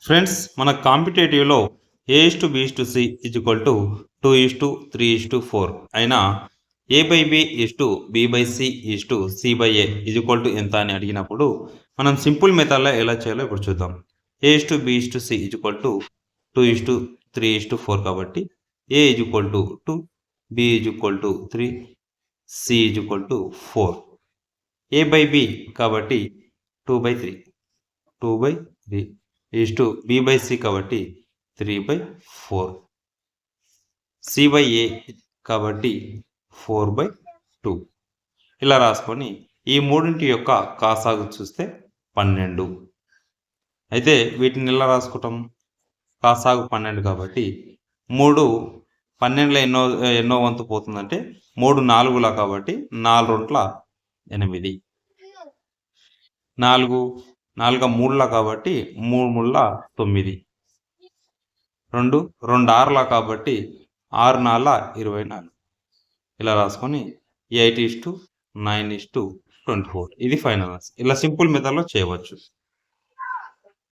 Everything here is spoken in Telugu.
ఫ్రెండ్స్, మన కాంపిటేటివ్లో A/B/C = 2:3:4 అయినా A/B/B/C/C/A ఎంత అని అడిగినప్పుడు మనం సింపుల్ మెథడ్లో ఎలా చేయాలో ఇప్పుడు చూద్దాం. A/B/C = 2:3:4 కాబట్టి A = 2, B = 3, C = 4. A/B కాబట్టి 2/3 B/C కాబట్టి 3/4, C/A కాబట్టి 4/2 ఇలా రాసుకొని ఈ మూడింటి యొక్క కాసాగు చూస్తే 12. అయితే వీటిని ఎలా రాసుకుంటాం? కాసాగు 12 కాబట్టి 3 12లో ఎన్నో వంతు పోతుందంటే 3 4లా కాబట్టి 4 8, 4 4 3లా కాబట్టి 3 9, 2 6లా కాబట్టి 6 4 24 ఇలా రాసుకొని 8:9:24 ఇది ఫైనల్ ఆన్సర్. ఇలా సింపుల్ మెథడ్లో చేయవచ్చు.